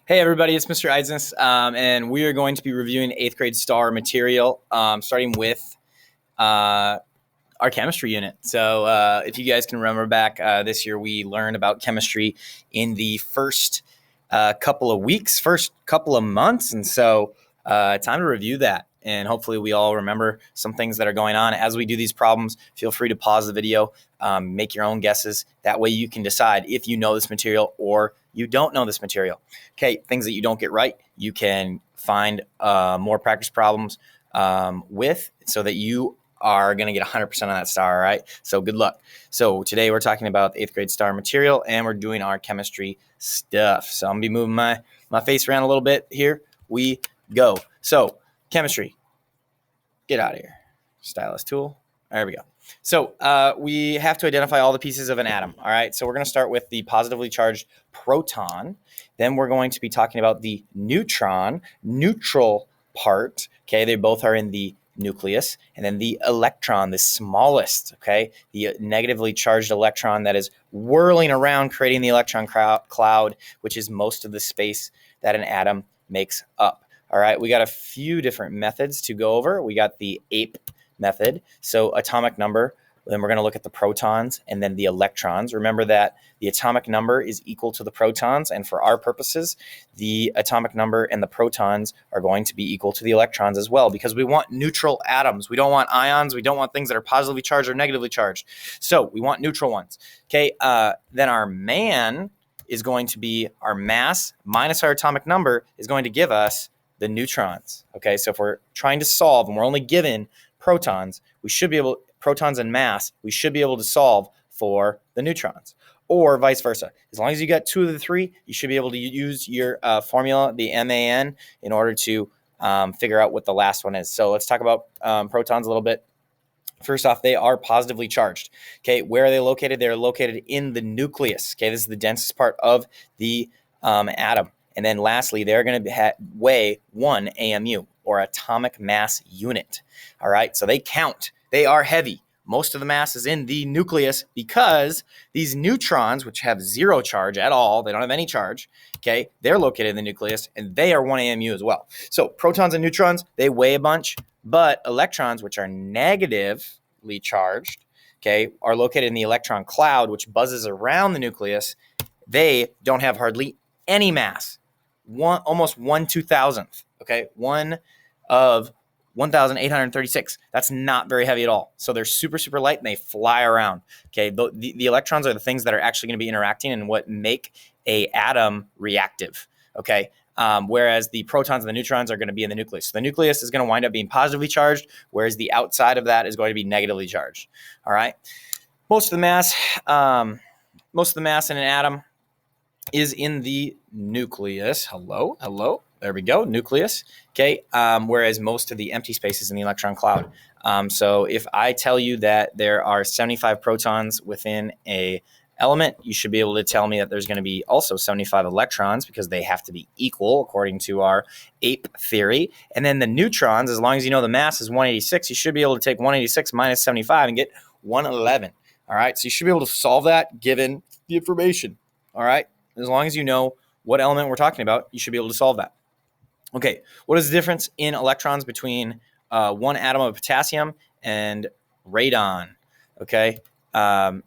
Hey everybody, it's Mr. Eisnes, and we are going to be reviewing 8th grade STAR material, starting with our chemistry unit. So if you guys can remember back this year, we learned about chemistry in the first couple of weeks, first couple of months, and so time to review that. And hopefully we all remember some things that are going on. As we do these problems, feel free to pause the video, make your own guesses. That way you can decide if you know this material or you don't know this material. Okay, things that you don't get right, you can find more practice problems with so that you are going to get 100% on that STAR, all right? So good luck. So today we're talking about 8th grade STAR material, and we're doing our chemistry stuff. So I'm going to be moving my face around a little bit here. We go. So chemistry. Get out of here. Stylus tool. There we go. So we have to identify all the pieces of an atom, all right? So we're going to start with the positively charged proton. Then we're going to be talking about the neutron, neutral part, okay? They both are in the nucleus. And then the electron, the smallest, okay? The negatively charged electron that is whirling around, creating the electron cloud, which is most of the space that an atom makes up. All right, we got a few different methods to go over. We got the APE method, so atomic number. Then we're going to look at the protons and then the electrons. Remember that the atomic number is equal to the protons, and for our purposes, the atomic number and the protons are going to be equal to the electrons as well, because we want neutral atoms. We don't want ions. We don't want things that are positively charged or negatively charged. So we want neutral ones. Okay, then our man is going to be our mass minus our atomic number is going to give us the neutrons. Okay, so if we're trying to solve and we're only given protons, protons and mass, we should be able to solve for the neutrons, or vice versa. As long as you got two of the three, you should be able to use your formula, the MAN, in order to figure out what the last one is. So let's talk about protons a little bit. First off, they are positively charged. Okay, where are they located? They're located in the nucleus. Okay, this is the densest part of the atom. And then lastly, they're going to weigh 1 AMU, or atomic mass unit. All right, so they count. They are heavy. Most of the mass is in the nucleus because these neutrons, which have zero charge at all, they don't have any charge, okay, they're located in the nucleus, and they are 1 AMU as well. So protons and neutrons, they weigh a bunch, but electrons, which are negatively charged, okay, are located in the electron cloud, which buzzes around the nucleus. They don't have hardly any mass. Almost 1/2000th, okay? 1 of 1,836. That's not very heavy at all. So they're super, super light, and they fly around, okay? The electrons are the things that are actually going to be interacting and what make a atom reactive, okay? Whereas the protons and the neutrons are going to be in the nucleus. So the nucleus is going to wind up being positively charged, whereas the outside of that is going to be negatively charged, all right? Most of the mass in an atom is in the nucleus. Hello. There we go, nucleus. Okay, whereas most of the empty space is in the electron cloud. So if I tell you that there are 75 protons within a element, you should be able to tell me that there's going to be also 75 electrons, because they have to be equal according to our APE theory. And then the neutrons, as long as you know the mass is 186, you should be able to take 186 minus 75 and get 111. All right, so you should be able to solve that given the information. All right. As long as you know what element we're talking about, you should be able to solve that. Okay, what is the difference in electrons between one atom of potassium and radon? Okay,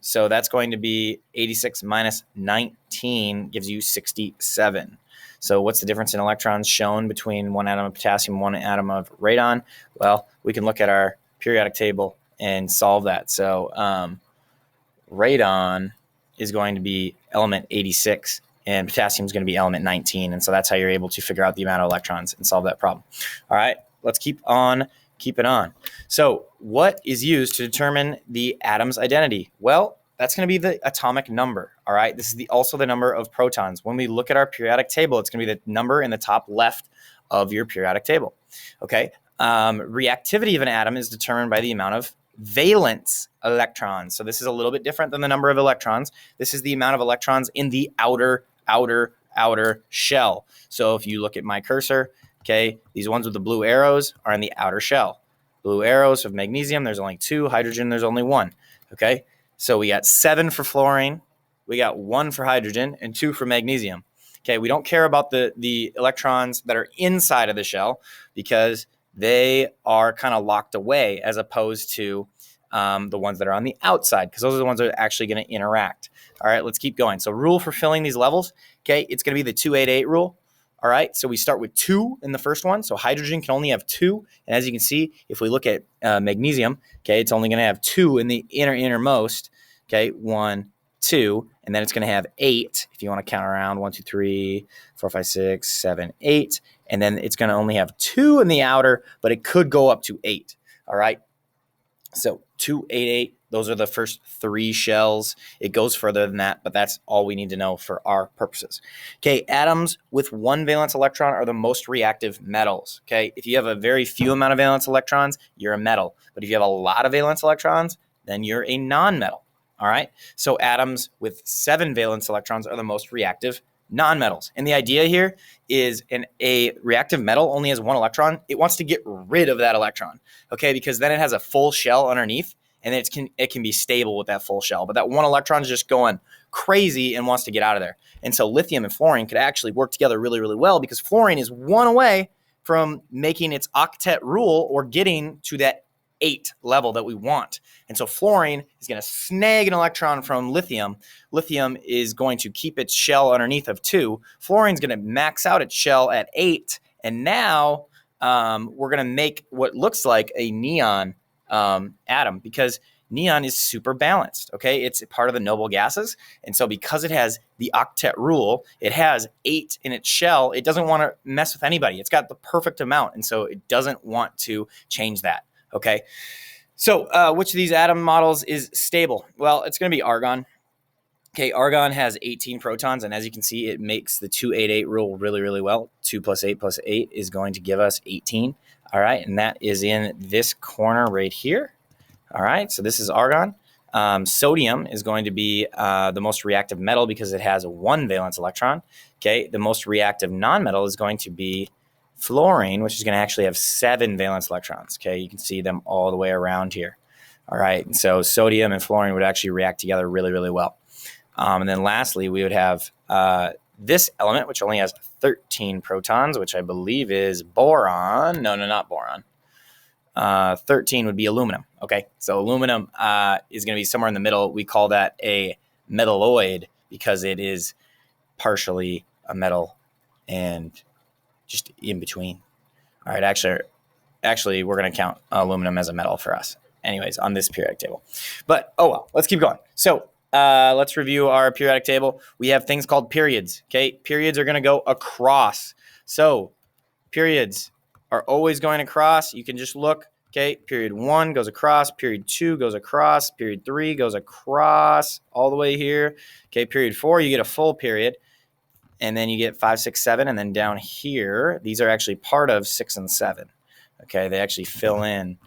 so that's going to be 86 minus 19 gives you 67. So what's the difference in electrons shown between one atom of potassium and one atom of radon? Well, we can look at our periodic table and solve that. So radon is going to be element 86, and potassium is going to be element 19. And so that's how you're able to figure out the amount of electrons and solve that problem. All right, let's keep it on. So what is used to determine the atom's identity? Well, that's going to be the atomic number. All right, this is also the number of protons. When we look at our periodic table, it's going to be the number in the top left of your periodic table. Okay, reactivity of an atom is determined by the amount of valence electrons. So this is a little bit different than the number of electrons. This is the amount of electrons in the outer shell. So if you look at my cursor, okay, these ones with the blue arrows are in the outer shell. Blue arrows of magnesium, there's only 2. Hydrogen, there's only 1. Okay, so we got 7 for fluorine, we got 1 for hydrogen, and 2 for magnesium. Okay, we don't care about the electrons that are inside of the shell because they are kind of locked away as opposed to the ones that are on the outside, because those are the ones that are actually going to interact. All right, let's keep going. So rule for filling these levels, okay, it's going to be the 288 rule. All right, so we start with 2 in the first one. So hydrogen can only have 2. And as you can see, if we look at magnesium, okay, it's only going to have 2 in the innermost. Okay, 1, 2, and then it's going to have 8 if you want to count around 1, 2, 3, 4, 5, 6, 7, 8. And then it's going to only have 2 in the outer, but it could go up to 8. All right, so 288, those are the first 3 shells. It goes further than that, but that's all we need to know for our purposes. Okay, atoms with 1 valence electron are the most reactive metals. Okay, if you have a very few amount of valence electrons, you're a metal. But if you have a lot of valence electrons, then you're a non-metal. All right, so atoms with 7 valence electrons are the most reactive nonmetals. And the idea here is a reactive metal only has 1 electron. It wants to get rid of that electron, okay, because then it has a full shell underneath, and it can be stable with that full shell. But that 1 electron is just going crazy and wants to get out of there. And so lithium and fluorine could actually work together really, really well, because fluorine is 1 away from making its octet rule or getting to that 8 level that we want. And so fluorine is going to snag an electron from lithium. Lithium is going to keep its shell underneath of 2. Fluorine's going to max out its shell at 8. And now we're going to make what looks like a neon atom, because neon is super balanced. Okay, it's part of the noble gases. And so because it has the octet rule, it has 8 in its shell. It doesn't want to mess with anybody. It's got the perfect amount. And so it doesn't want to change that. Okay, so which of these atom models is stable? Well, it's going to be argon. Okay, argon has 18 protons, and as you can see, it makes the 288 rule really, really well. 2 plus 8 plus 8 is going to give us 18. All right, and that is in this corner right here. All right, so this is argon. Sodium is going to be the most reactive metal because it has 1 valence electron. Okay, the most reactive nonmetal is going to be fluorine, which is going to actually have 7 valence electrons. Okay, you can see them all the way around here. All right, and so sodium and fluorine would actually react together really, really well. And then lastly, we would have this element, which only has 13 protons, which I believe is boron. No, not boron. 13 would be aluminum. Okay, so aluminum is going to be somewhere in the middle. We call that a metalloid because it is partially a metal and just in between. All right, actually, we're going to count aluminum as a metal for us anyways on this periodic table. But, oh well, let's keep going. So let's review our periodic table. We have things called periods. Okay, periods are going to go across. So periods are always going across. You can just look. Okay, period 1 goes across, period 2 goes across, period 3 goes across all the way here. Okay, period 4, you get a full period. And then you get 5, 6, 7, and then down here, these are actually part of 6 and 7. Okay, they actually fill in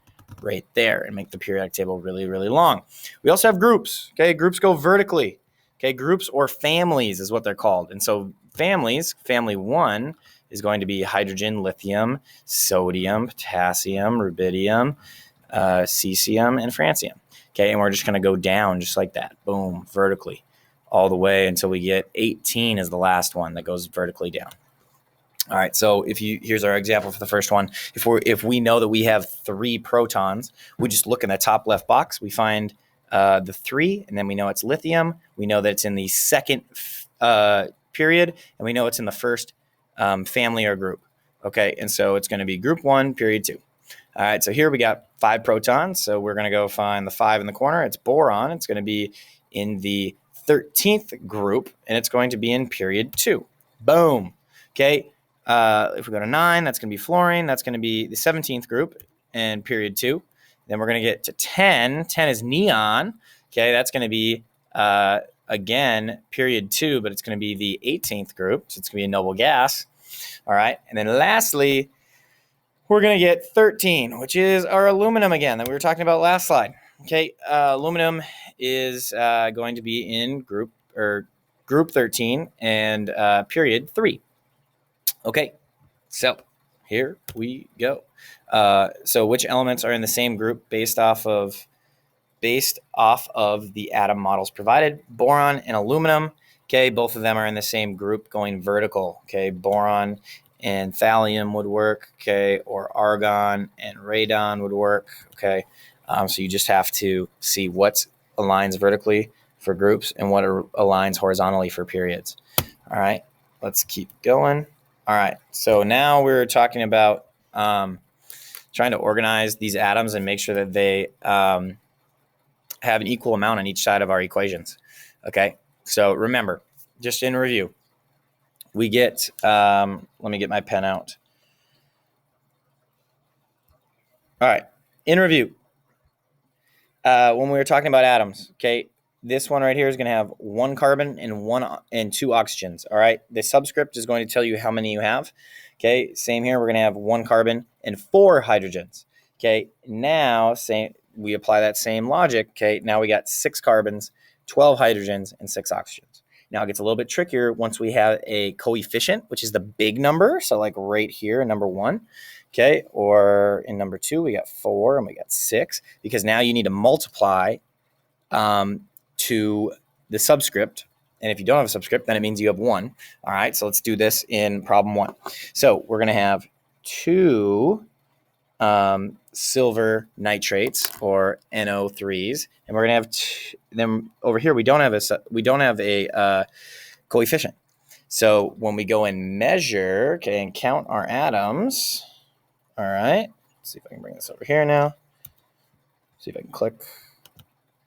right there and make the periodic table really, really long. We also have groups. Okay, groups go vertically. Okay, groups or families is what they're called. And so families, family 1 is going to be hydrogen, lithium, sodium, potassium, rubidium, cesium, and francium. Okay, and we're just going to go down just like that. Boom, vertically. All the way until we get 18 is the last one that goes vertically down. All right, so here's our example for the first one. If we know that we have 3 protons, we just look in the top left box. We find the 3, and then we know it's lithium. We know that it's in the second period, and we know it's in the first family or group. Okay, and so it's going to be group 1, period 2. All right, so here we got 5 protons. So we're going to go find the 5 in the corner. It's boron. It's going to be in the 13th group, and it's going to be in period 2. Boom. Okay. If we go to 9, that's going to be fluorine. That's going to be the 17th group in period 2. Then we're going to get to 10. 10 is neon. Okay. That's going to be, again, period 2, but it's going to be the 18th group. So it's going to be a noble gas. All right. And then lastly, we're going to get 13, which is our aluminum again that we were talking about last slide. Okay, aluminum is going to be in group 13 and period 3. Okay, so here we go. So which elements are in the same group based off of the atom models provided? Boron and aluminum. Okay, both of them are in the same group going vertical. Okay, boron and thallium would work. Okay, or argon and radon would work. Okay, so you just have to see what aligns vertically for groups and what aligns horizontally for periods. All right, let's keep going. All right, so now we're talking about trying to organize these atoms and make sure that they have an equal amount on each side of our equations. Okay, so remember, just in review, we get, let me get my pen out. All right, in review, when we were talking about atoms, okay, this one right here is going to have 1 carbon and 2 oxygens. All right, the subscript is going to tell you how many you have. Okay, same here, we're going to have 1 carbon and 4 hydrogens. Okay, now we apply that same logic. Okay, now we got 6 carbons, 12 hydrogens, and 6 oxygens. Now it gets a little bit trickier once we have a coefficient, which is the big number. So like right here in number 1. Okay, or in number 2, we got 4 and we got 6, because now you need to multiply to the subscript. And if you don't have a subscript, then it means you have 1. All right, so let's do this in problem 1. So we're going to have 2 silver nitrates, or NO3s, and we're going to have then over here we don't have a coefficient. So when we go and measure, okay, and count our atoms. All right, let's see if I can bring this over here now. See if I can click.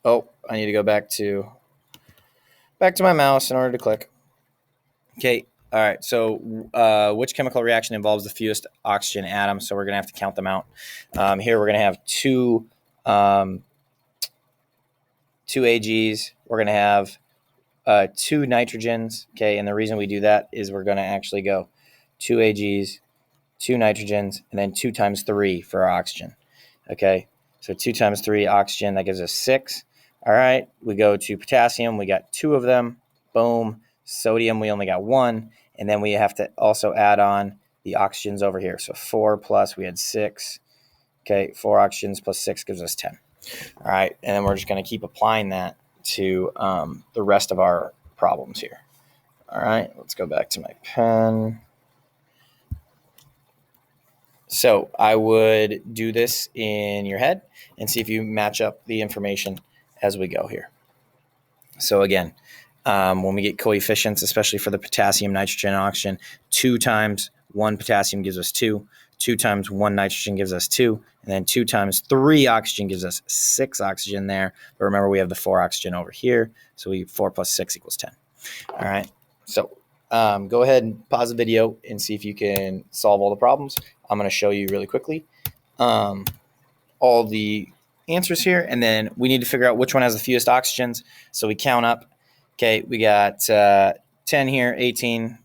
Oh, I need to go back to my mouse in order to click. Okay, all right, so which chemical reaction involves the fewest oxygen atoms? So we're going to have to count them out. Here we're going to have 2 AGs. We're going to have 2 nitrogens, okay, and the reason we do that is we're going to actually go 2 AGs, 2 nitrogens, and then 2 times 3 for our oxygen. Okay, so 2 times 3 oxygen, that gives us 6. All right, we go to potassium, we got 2 of them. Boom. Sodium, we only got 1. And then we have to also add on the oxygens over here. So 4 plus, we had 6. Okay, 4 oxygens plus 6 gives us 10. All right, and then we're just going to keep applying that to the rest of our problems here. All right, let's go back to my pen. So I would do this in your head and see if you match up the information as we go here. So again, when we get coefficients, especially for the potassium, nitrogen, oxygen, 2 times 1 potassium gives us 2. 2 times 1 nitrogen gives us 2. And then 2 times 3 oxygen gives us 6 oxygen there. But remember, we have the 4 oxygen over here. So 4 plus 6 equals 10. All right. So go ahead and pause the video and see if you can solve all the problems. I'm going to show you really quickly all the answers here. And then we need to figure out which one has the fewest oxygens. So we count up. Okay, we got 10 here, 18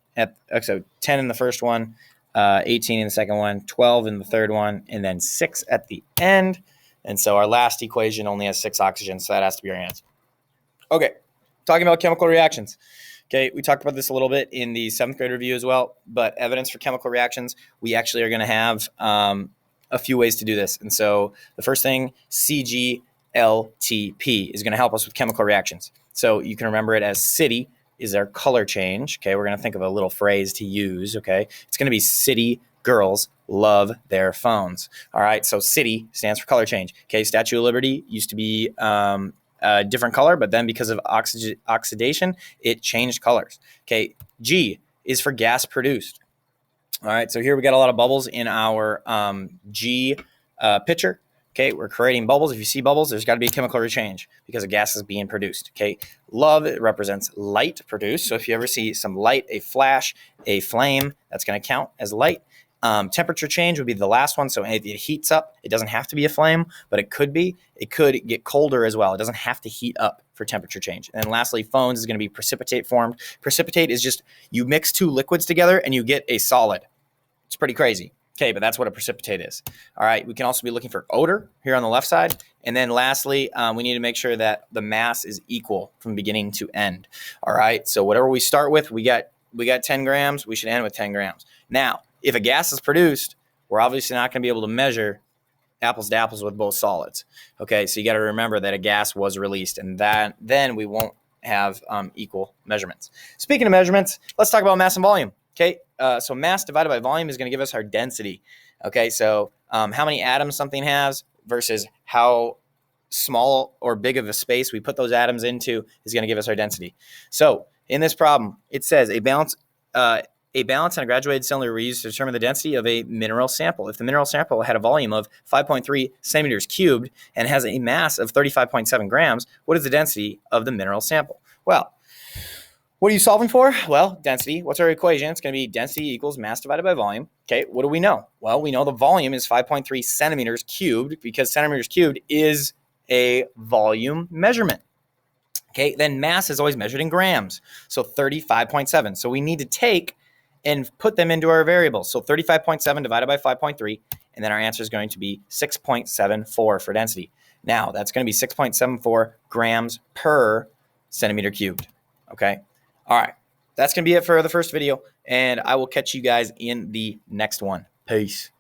so 10 in the first one, 18 in the second one, 12 in the third one, and then 6 at the end. And so our last equation only has 6 oxygens, so that has to be our answer. Okay, talking about chemical reactions. Okay, we talked about this a little bit in the 7th grade review as well, but evidence for chemical reactions, we actually are going to have a few ways to do this. And so the first thing, CGLTP, is going to help us with chemical reactions. So you can remember it as city is our color change. Okay, we're going to think of a little phrase to use. Okay, it's going to be city girls love their phones. All right, so city stands for color change. Okay, Statue of Liberty used to be a different color, but then because of oxidation, it changed colors. Okay, G is for gas produced. All right, so here we got a lot of bubbles in our G picture. Okay, we're creating bubbles. If you see bubbles, there's got to be a chemical change because a gas is being produced. Okay, love, it represents light produced. So if you ever see some light, a flash, a flame, that's going to count as light. Temperature change would be the last one. So if it heats up, it doesn't have to be a flame, but it could be. It could get colder as well. It doesn't have to heat up for temperature change. And then lastly, phones is going to be precipitate formed. Precipitate is just you mix 2 liquids together and you get a solid. It's pretty crazy. Okay, but that's what a precipitate is. All right, we can also be looking for odor here on the left side. And then lastly, we need to make sure that the mass is equal from beginning to end. All right, so whatever we start with, we got 10 grams, we should end with 10 grams. Now, if a gas is produced, we're obviously not going to be able to measure apples to apples with both solids. Okay, so you got to remember that a gas was released, and then we won't have equal measurements. Speaking of measurements, let's talk about mass and volume. Okay, so mass divided by volume is going to give us our density. Okay, so how many atoms something has versus how small or big of a space we put those atoms into is going to give us our density. So in this problem, it says a balance and a graduated cylinder were used to determine the density of a mineral sample. If the mineral sample had a volume of 5.3 centimeters cubed and has a mass of 35.7 grams, what is the density of the mineral sample? Well, what are you solving for? Well, density. What's our equation? It's going to be density equals mass divided by volume. Okay, what do we know? Well, we know the volume is 5.3 centimeters cubed because centimeters cubed is a volume measurement. Okay, then mass is always measured in grams. So 35.7. So we need to take and put them into our variables. So 35.7 divided by 5.3, and then our answer is going to be 6.74 for density. Now, that's going to be 6.74 grams per centimeter cubed. Okay, all right. That's going to be it for the first video, and I will catch you guys in the next one. Peace.